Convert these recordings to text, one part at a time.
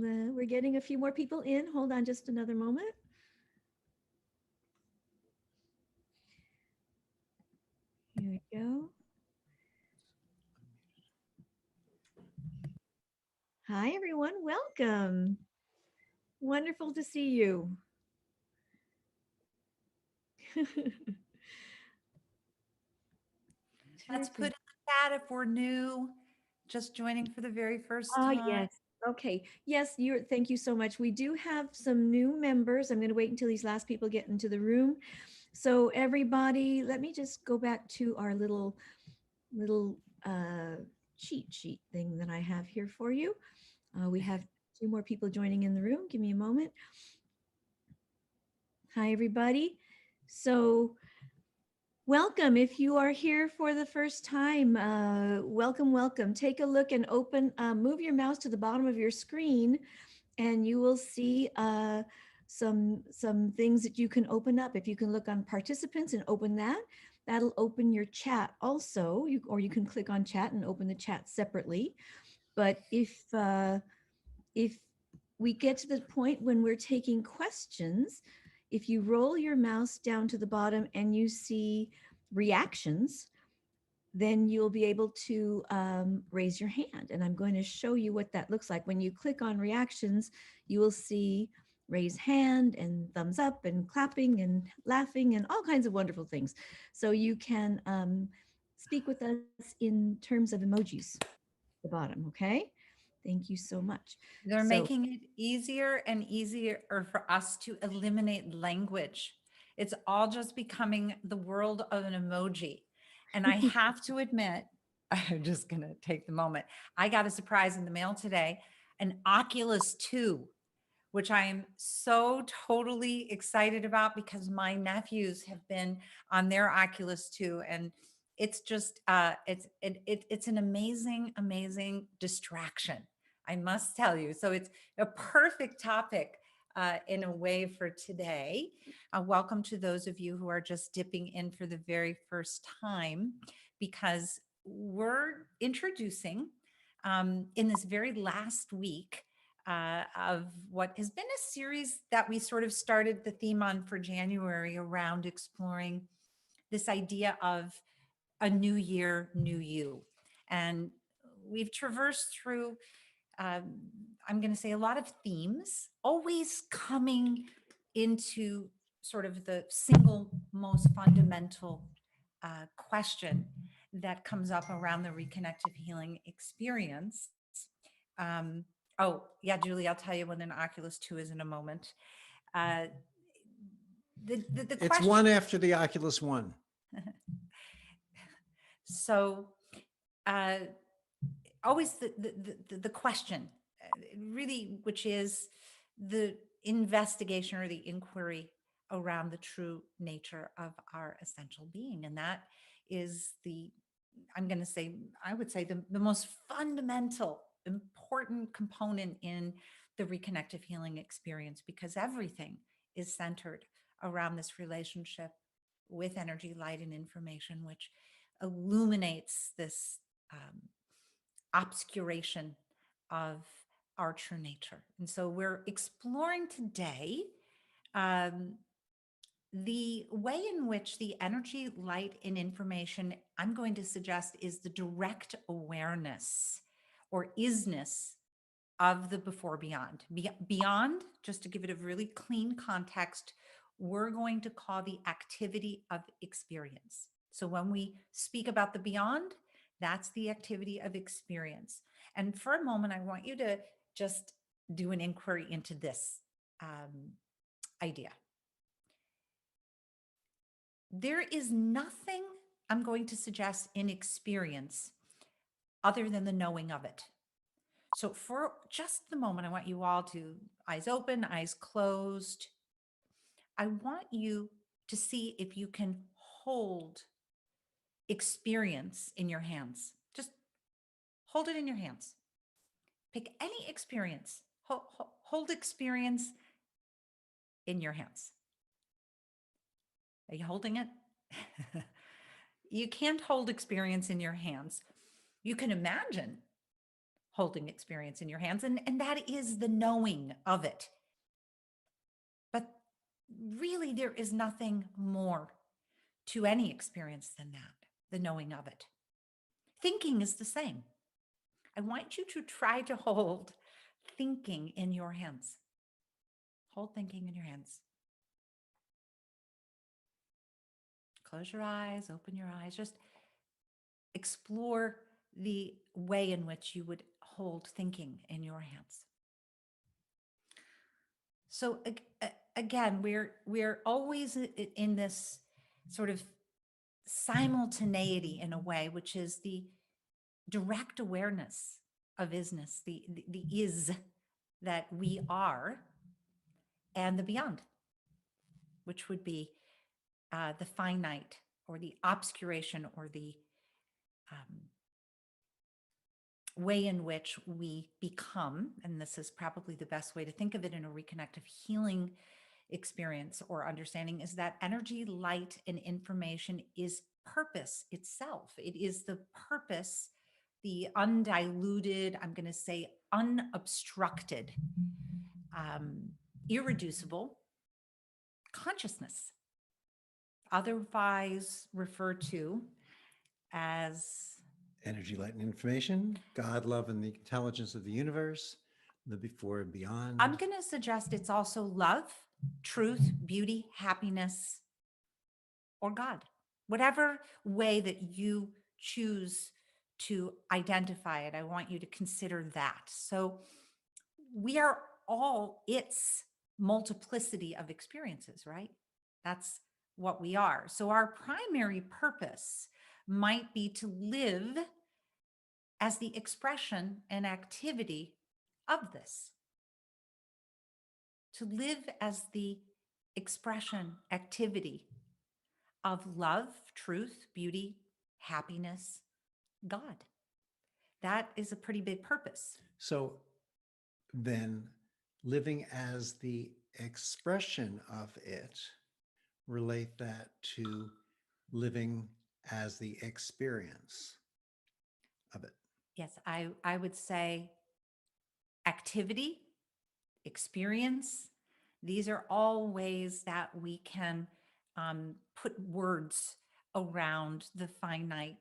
We're getting a few more people in. Hold on just another moment. Here we go. Hi, everyone. Welcome. Wonderful to see you. Let's put in the chat if we're new, just joining for the very first Ah, time. yes. Okay. Yes, thank you so much. We do have some new members. I'm going to wait until these last people get into the room. So everybody, let me just go back to our little cheat sheet thing that I have here for you. We have two more people joining in the room. Give me a moment. Hi, everybody. So welcome. If you are here for the first time, welcome, welcome. Take a look and move your mouse to the bottom of your screen and you will see some things that you can open up. If you can look on participants and open that, that'll open your chat also, or you can click on chat and open the chat separately. But if we get to the point when we're taking questions, if you roll your mouse down to the bottom and you see reactions, then you'll be able to raise your hand. And I'm going to show you what that looks like. When you click on reactions, you will see raise hand and thumbs up and clapping and laughing and all kinds of wonderful things. So you can speak with us in terms of emojis at the bottom, okay? Thank you so much. They're So making it easier and easier for us to eliminate language. It's all just becoming the world of an emoji. And I have to admit, I'm just going to take the moment. I got a surprise in the mail today, an Oculus 2, which I am so totally excited about because my nephews have been on their Oculus 2, and it's just it's an amazing distraction, I must tell you. So it's a perfect topic in a way for today. Welcome to those of you who are just dipping in for the very first time, because we're introducing in this very last week of what has been a series that we sort of started the theme on for January, around exploring this idea of a new year, new you. And we've traversed through, I'm going to say, a lot of themes, always coming into sort of the single most fundamental question that comes up around the reconnective healing experience. Oh, yeah, Julie, I'll tell you when an Oculus 2 is in a moment. Uh, the It's question. one after the Oculus One. So, uh, always the question, really, which is the investigation or the inquiry around the true nature of our essential being. And that is I'm going to say, I would say the most fundamental, important component in the reconnective healing experience, because everything is centered around this relationship with energy, light, and information, which illuminates this obscuration of our true nature. And so we're exploring today the way in which the energy, light, and information, I'm going to suggest, is the direct awareness or isness of the before beyond. Beyond, just to give it a really clean context, we're going to call the activity of experience. So when we speak about the beyond, that's the activity of experience. And for a moment, I want you to just do an inquiry into this idea. There is nothing, I'm going to suggest, in experience other than the knowing of it. So for just the moment, I want you all to, eyes open, eyes closed. I want you to see if you can hold experience in your hands. Just hold it in your hands. Pick any experience. Hold experience in your hands. Are you holding it? You can't hold experience in your hands. You can imagine holding experience in your hands. And that is the knowing of it. But really, there is nothing more to any experience than that, the knowing of it. Thinking is the same. I want you to try to hold thinking in your hands. Hold thinking in your hands. Close your eyes, open your eyes. Just explore the way in which you would hold thinking in your hands. So again, we're always in this sort of simultaneity in a way, which is the direct awareness of isness, the is that we are, and the beyond, which would be the finite or the obscuration or the way in which we become, and this is probably the best way to think of it in a reconnective healing experience or understanding, is that energy, light, and information is purpose itself. It is the purpose, the undiluted, I'm going to say unobstructed, irreducible consciousness, otherwise referred to as energy, light, and information, God, love, and the intelligence of the universe, the before and beyond. I'm going to suggest it's also love, truth, beauty, happiness, or God. Whatever way that you choose to identify it, I want you to consider that. So we are all its multiplicity of experiences, right? That's what we are. So our primary purpose might be to live as the expression and activity of this. To live as the expression, activity of love, truth, beauty, happiness, God. That is a pretty big purpose. So then living as the expression of it, relate that to living as the experience of it. Yes, I would say activity, experience, these are all ways that we can put words around the finite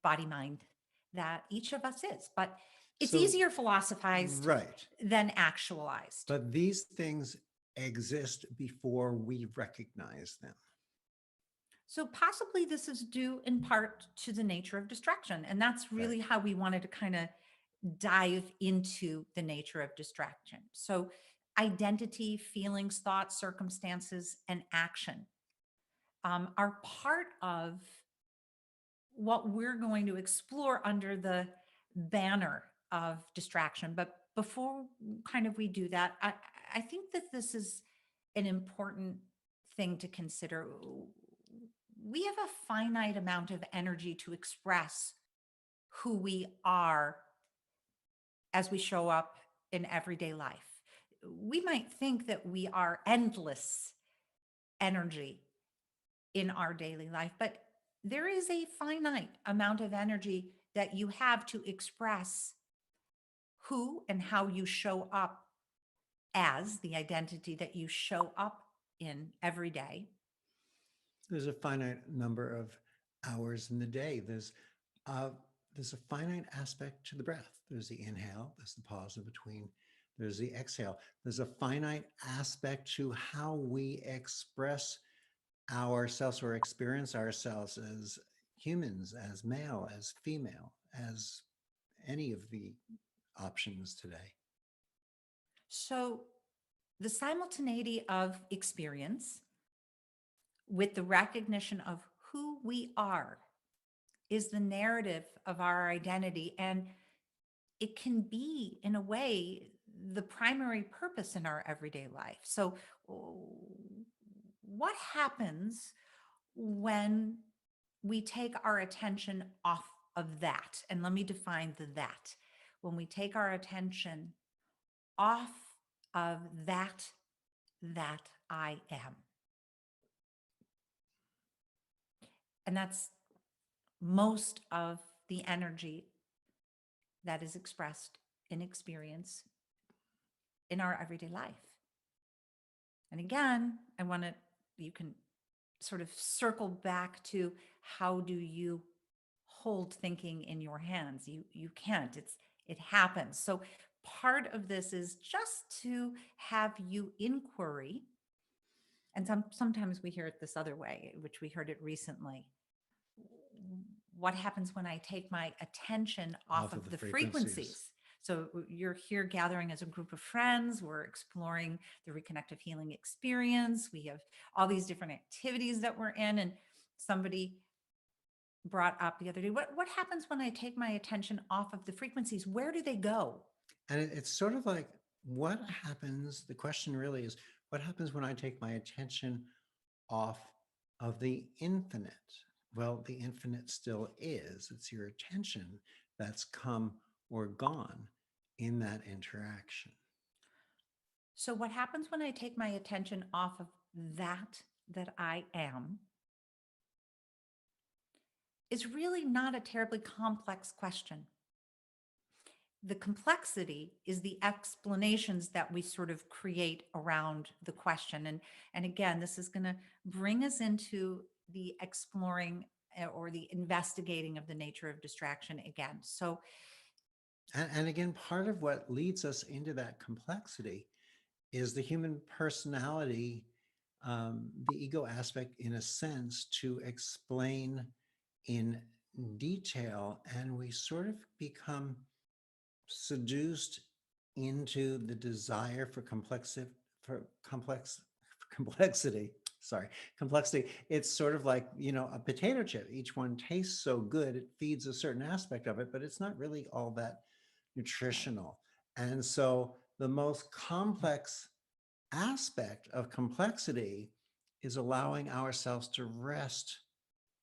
body mind that each of us is. But it's So, easier philosophized right. than actualized. But these things exist before we recognize them. So possibly this is due in part to the nature of distraction. And that's really how we wanted to kind of dive into the nature of distraction. So identity, feelings, thoughts, circumstances, and action are part of what we're going to explore under the banner of distraction. But before kind of we do that, I think that this is an important thing to consider. We have a finite amount of energy to express who we are as we show up in everyday life. We might think that we are endless energy in our daily life, but there is a finite amount of energy that you have to express who and how you show up as the identity that you show up in every day. There's a finite number of hours in the day. There's a finite aspect to the breath. There's the inhale, there's the pause in between, there's the exhale. There's a finite aspect to how we express ourselves or experience ourselves as humans, as male, as female, as any of the options today. So the simultaneity of experience with the recognition of who we are is the narrative of our identity. And it can be, in a way, the primary purpose in our everyday life. So what happens when we take our attention off of that? And let me define the that. When we take our attention off of that I am. And that's most of the energy that is expressed an experience in our everyday life. And again, you can sort of circle back to, how do you hold thinking in your hands? You can't. It happens. So part of this is just to have you inquiry. And sometimes we hear it this other way, which we heard it recently. What happens when I take my attention off of the frequencies? So you're here gathering as a group of friends. We're exploring the reconnective healing experience. We have all these different activities that we're in. And somebody brought up the other day, what happens when I take my attention off of the frequencies? Where do they go? And it's sort of like, what happens? The question really is, what happens when I take my attention off of the infinite? Well, the infinite still is. It's your attention that's come or gone in that interaction. So what happens when I take my attention off of that I am is really not a terribly complex question. The complexity is the explanations that we sort of create around the question. And again, this is going to bring us into the exploring or the investigating of the nature of distraction again. So, and again, part of what leads us into that complexity is the human personality, the ego aspect, in a sense, to explain in detail. And we sort of become seduced into the desire for complexity. Sorry, complexity. It's sort of like, a potato chip. Each one tastes so good, it feeds a certain aspect of it, but it's not really all that nutritional. And so the most complex aspect of complexity is allowing ourselves to rest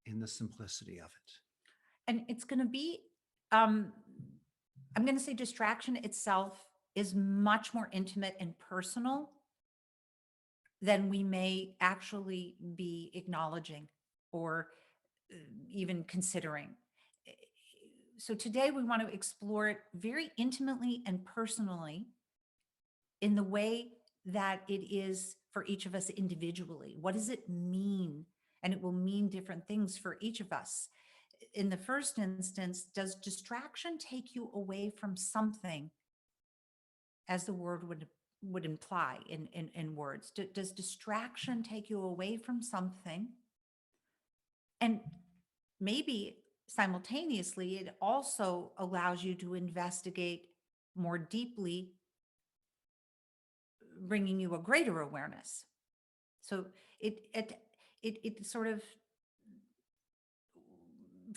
in the simplicity of it. and it's going to be, I'm going to say distraction itself is much more intimate and personal than we may actually be acknowledging or even considering. So today we want to explore it very intimately and personally in the way that it is for each of us individually. What does it mean? And it will mean different things for each of us. In the first instance, does distraction take you away from something, as the word would imply in words? Does distraction take you away from something? And maybe simultaneously, it also allows you to investigate more deeply, bringing you a greater awareness. So it sort of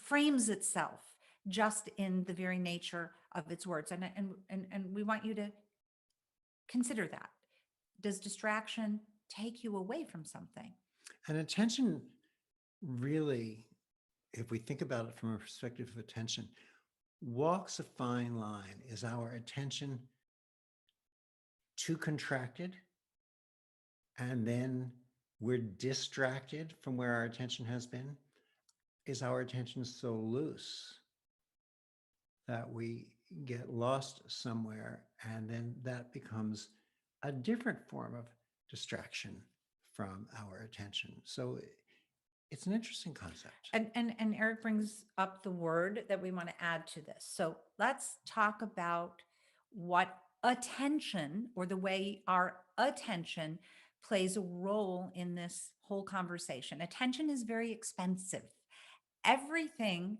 frames itself just in the very nature of its words. And we want you to consider that. Does distraction take you away from something? And attention really, if we think about it from a perspective of attention, walks a fine line. Is our attention too contracted, and then we're distracted from where our attention has been? Is our attention so loose that we get lost somewhere, and then that becomes a different form of distraction from our attention? So it's an interesting concept. And Eric brings up the word that we want to add to this. So let's talk about what attention, or the way our attention plays a role in this whole conversation. Attention is very expensive. Everything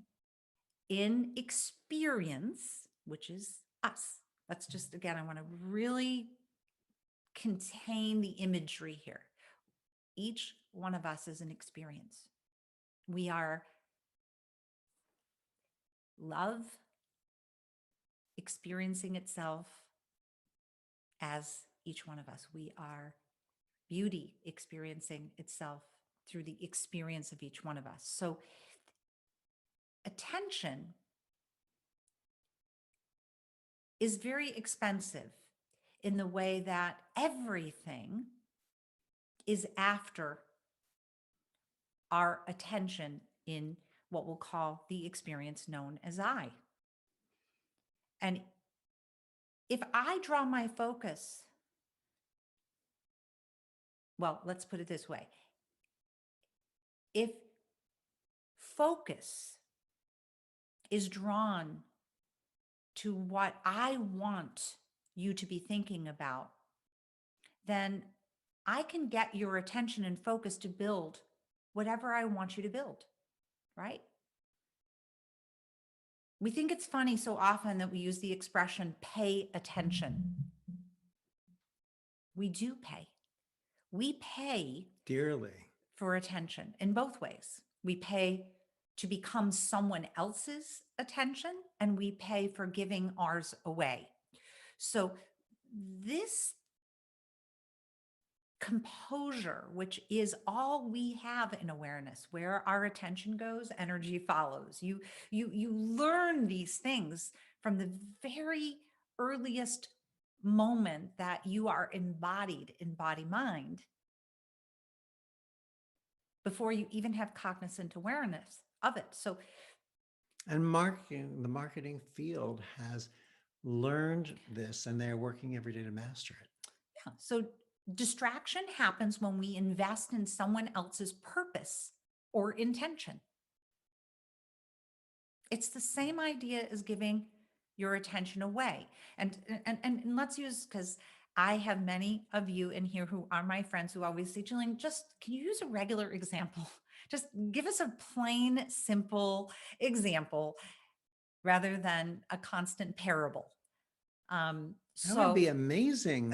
in experience, which is us. Let's just, again, I want to really contain the imagery here. Each one of us is an experience. We are love experiencing itself as each one of us. We are beauty experiencing itself through the experience of each one of us. So attention is very expensive in the way that everything is after our attention in what we'll call the experience known as I. And if I draw my focus, well, let's put it this way. If focus is drawn to what I want you to be thinking about, then I can get your attention and focus to build whatever I want you to build, right? We think it's funny so often that we use the expression pay attention. We do pay. We pay Dearly. for attention in both ways. We pay to become someone else's attention, and we pay for giving ours away. So, this composure, which is all we have in awareness, where our attention goes, energy follows. You learn these things from the very earliest moment that you are embodied in body mind, before you even have cognizant awareness of it. So, And marketing, the marketing field has learned this, and they're working every day to master it. yeah, so distraction happens when we invest in someone else's purpose or intention. It's the same idea as giving your attention away. And let's use, because I have many of you in here who are my friends who always say, Jillian, just can you use a regular example? Just give us a plain, simple example rather than a constant parable. That would be amazing.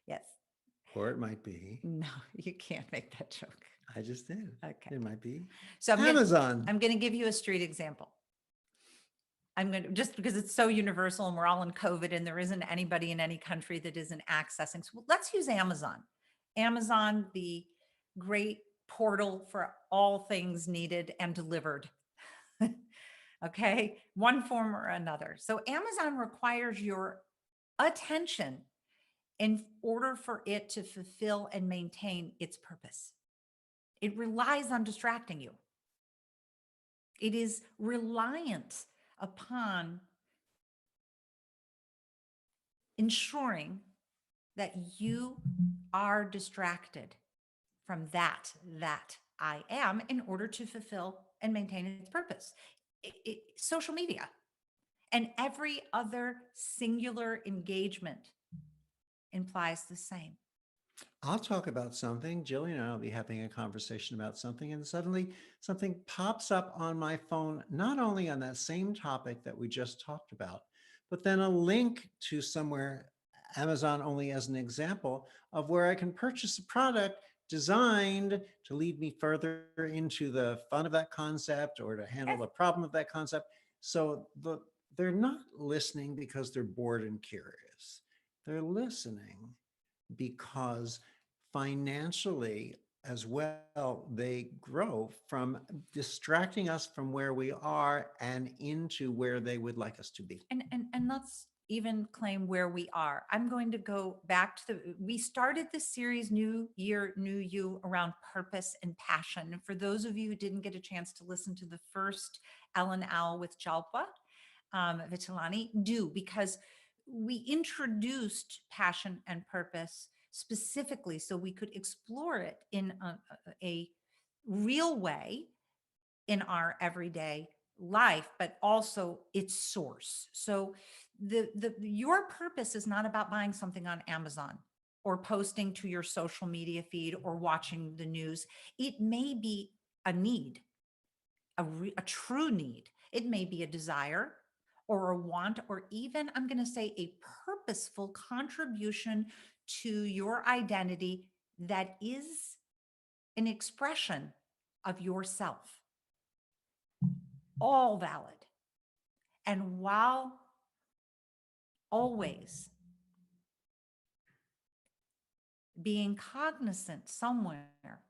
Yes. Or it might be. No, you can't make that joke. I just did. Okay. It might be. So Amazon. I'm going to give you a street example. I'm going to, just because it's so universal and we're all in COVID and there isn't anybody in any country that isn't accessing. So let's use Amazon. Amazon, the great portal for all things needed and delivered. Okay. One form or another. So Amazon requires your attention in order for it to fulfill and maintain its purpose. It relies on distracting you. It is reliant upon ensuring that you are distracted from that I am in order to fulfill and maintain its purpose. Social media and every other singular engagement implies the same. I'll talk about something. Jillian and I will be having a conversation about something, and suddenly something pops up on my phone, not only on that same topic that we just talked about, but then a link to somewhere, Amazon only as an example, of where I can purchase a product designed to lead me further into the fun of that concept or to handle the problem of that concept. So they're not listening because they're bored and curious. They're listening because financially as well, they grow from distracting us from where we are and into where they would like us to be. And let's even claim where we are. I'm going to go back to we started this series, New Year, New You, around purpose and passion. And for those of you who didn't get a chance to listen to the first Ellen Owl with Jalpa Vitalani, do, because we introduced passion and purpose specifically so we could explore it in a real way in our everyday life, but also its source. So your purpose is not about buying something on Amazon or posting to your social media feed or watching the news. It may be a need, a true need. It may be a desire or a want, or even, I'm going to say, a purposeful contribution to your identity that is an expression of yourself. All valid. And while always being cognizant somewhere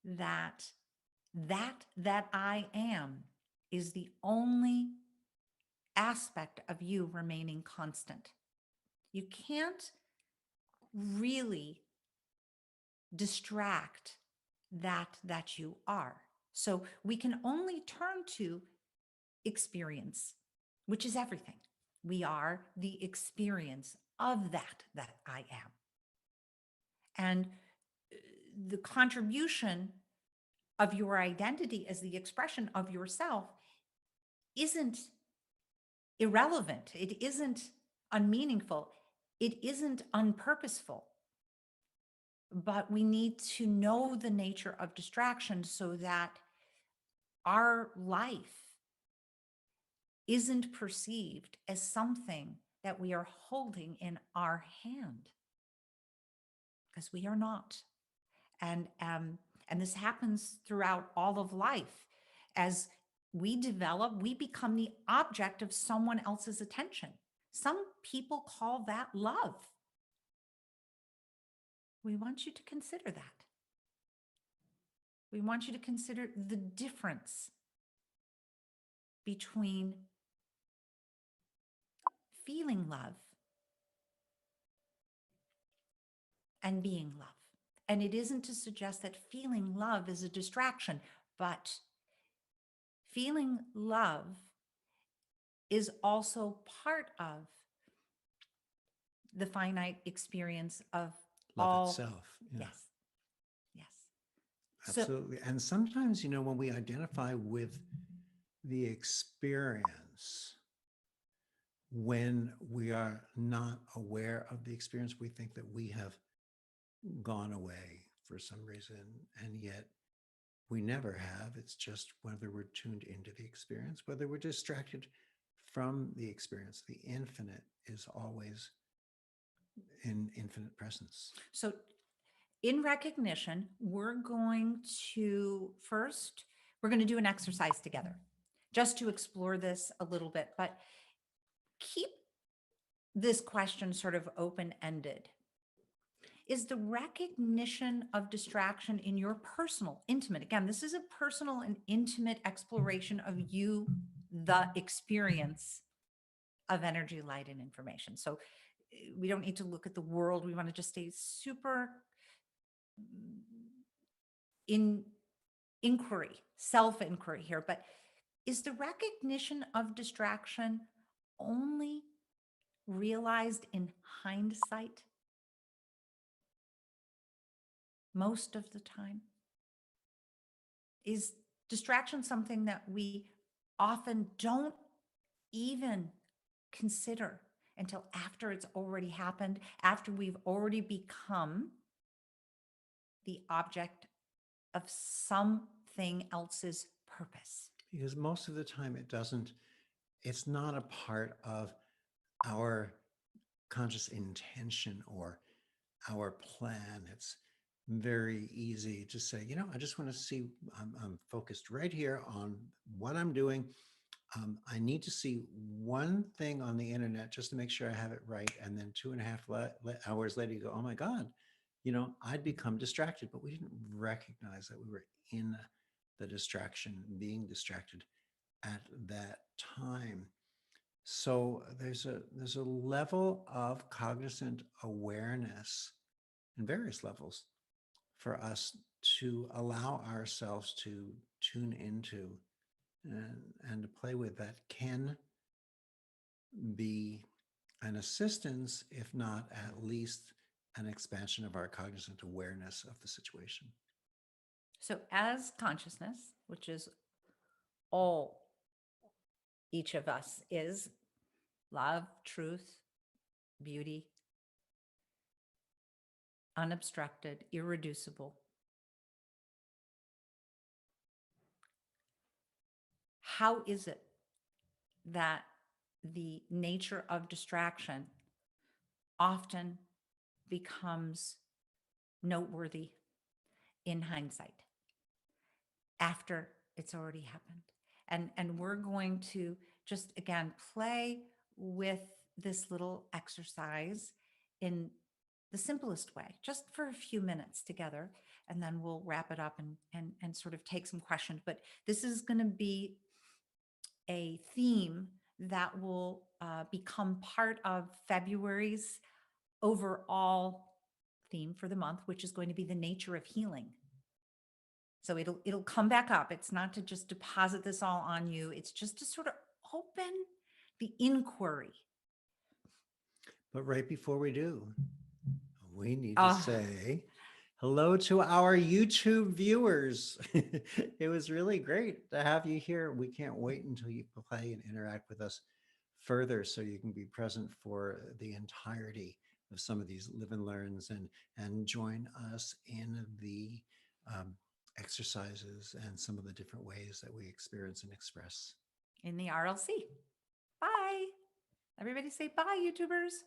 that I am is the only aspect of you remaining constant. You can't really distract that you are. So we can only turn to experience. which is everything. We are the experience of that I am. And the contribution of your identity as the expression of yourself isn't irrelevant. It isn't unmeaningful. It isn't unpurposeful. But we need to know the nature of distraction so that our life isn't perceived as something that we are holding in our hand, because we are not. And this happens throughout all of life. As we develop, we become the object of someone else's attention. Some people call that love. We want you to consider that. We want you to consider the difference between feeling love and being love. And it isn't to suggest that feeling love is a distraction, but feeling love is also part of the finite experience of Love all. itself. Yeah. Yes. Yes. So, Absolutely. And sometimes, when we identify with the experience, when we are not aware of the experience, we think that we have gone away for some reason, and yet we never have. It's just whether we're tuned into the experience, whether we're distracted from the experience. The infinite is always in infinite presence. so in recognition, we're going to do an exercise together just to explore this a little bit, but keep this question sort of open-ended. Is the recognition of distraction in your personal, intimate, again, this is a personal and intimate exploration of you, the experience of energy, light, and information. So we don't need to look at the world. We want to just stay super in inquiry, self-inquiry here. But is the recognition of distraction only realized in hindsight most of the time? Is distraction something that we often don't even consider until after it's already happened, after we've already become the object of something else's purpose? Because most of the time it's not a part of our conscious intention or our plan. It's very easy to say, I just want to see, I'm focused right here on what I'm doing. I need to see one thing on the internet just to make sure I have it right. And then 2.5 hours later, you go, oh my God, I'd become distracted, but we didn't recognize that we were in the distraction, being distracted at that time. So there's a level of cognizant awareness in various levels for us to allow ourselves to tune into and to play with, that can be an assistance, if not at least an expansion of our cognizant awareness of the situation. So as consciousness, which is all each of us is, love, truth, beauty, unobstructed, irreducible. How is it that the nature of distraction often becomes noteworthy in hindsight after it's already happened? And we're going to just, again, play with this little exercise in the simplest way, just for a few minutes together, and then we'll wrap it up and sort of take some questions. But this is going to be a theme that will become part of February's overall theme for the month, which is going to be the nature of healing. So it'll come back up. It's not to just deposit this all on you. It's just to sort of open the inquiry. But right before we do, we need to Ah. say hello to our YouTube viewers. It was really great to have you here. We can't wait until you play and interact with us further so you can be present for the entirety of some of these live and learns and join us in the exercises and some of the different ways that we experience and express. In the RLC. Bye. Everybody say bye, YouTubers.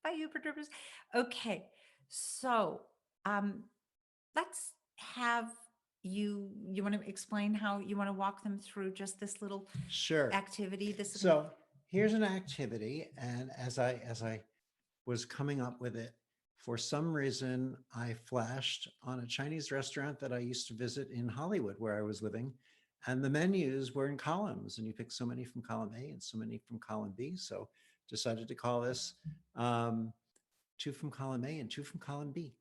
Bye, YouTubers. Okay. So let's have you want to explain how you want to walk them through just this little Sure. activity. So here's an activity. And as I was coming up with it, for some reason, I flashed on a Chinese restaurant that I used to visit in Hollywood where I was living. And the menus were in columns, and you pick so many from column A and so many from column B. So decided to call this 2 from column A and 2 from column B.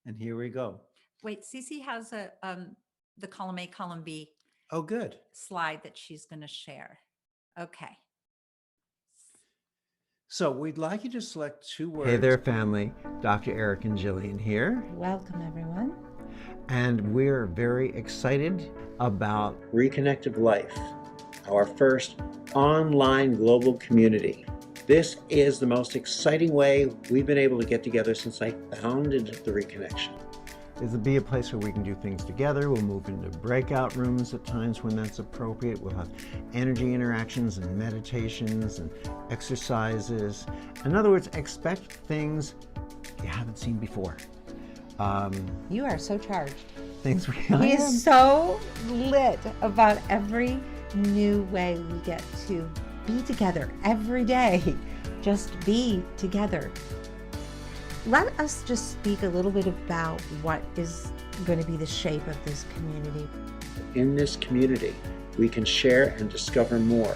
And here we go. Wait, Cece has the column A, column B Oh, good. slide that she's going to share. Okay. So we'd like you to select 2 words. Hey there, family. Dr. Eric and Jillian here. Welcome, everyone. And we're very excited about Reconnective Life, our first online global community. This is the most exciting way we've been able to get together since I founded the Reconnection. is to be a place where we can do things together. We'll move into breakout rooms at times when that's appropriate. We'll have energy interactions and meditations and exercises. In other words, expect things you haven't seen before. You are so charged. Things we He is so lit about every new way we get to be together every day. Just be together. Let us just speak a little bit about what is going to be the shape of this community. In this community, we can share and discover more.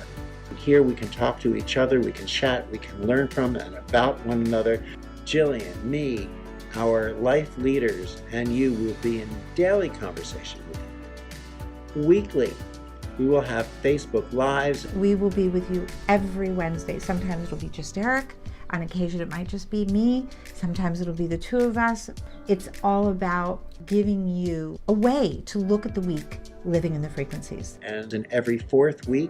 Here we can talk to each other, we can chat, we can learn from and about one another. Jillian, me, our life leaders, and you will be in daily conversation with you. Weekly, we will have Facebook Lives. We will be with you every Wednesday. Sometimes it'll be just Eric. On occasion, it might just be me. Sometimes it'll be the 2 of us. It's all about giving you a way to look at the week living in the frequencies. And in every 4th week,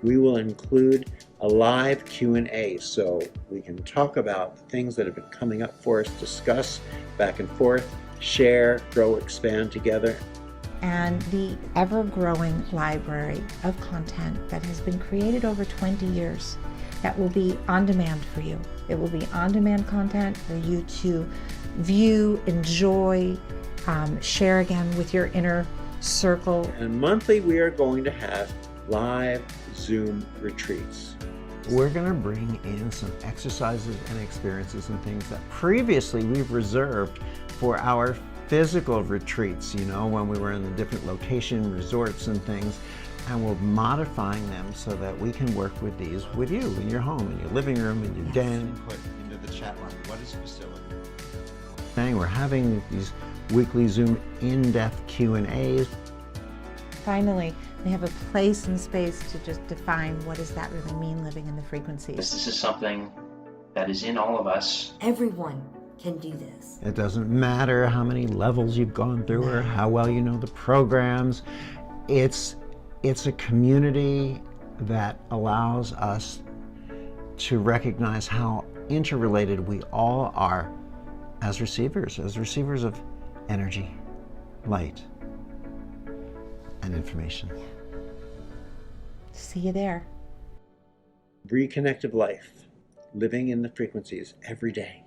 we will include a live Q&A so we can talk about the things that have been coming up for us, discuss back and forth, share, grow, expand together. And the ever-growing library of content that has been created over 20 years that will be on demand for you. It will be on-demand content for you to view, enjoy, share again with your inner circle. And monthly, we are going to have live Zoom retreats. We're going to bring in some exercises and experiences and things that previously we've reserved for our physical retreats, you know, when we were in the different location resorts and things. And we're modifying them so that we can work with these with you in your home, in your living room, in your den. Put into the chat line, what is facility? We're having these weekly Zoom in-depth Q&As. Finally, they have a place and space to just define what does that really mean living in the frequencies. This is something that is in all of us. Everyone can do this. It doesn't matter how many levels you've gone through or how well you know the programs. It's a community that allows us to recognize how interrelated we all are as receivers of energy, light, and information. See you there. Reconnective Life, living in the frequencies every day.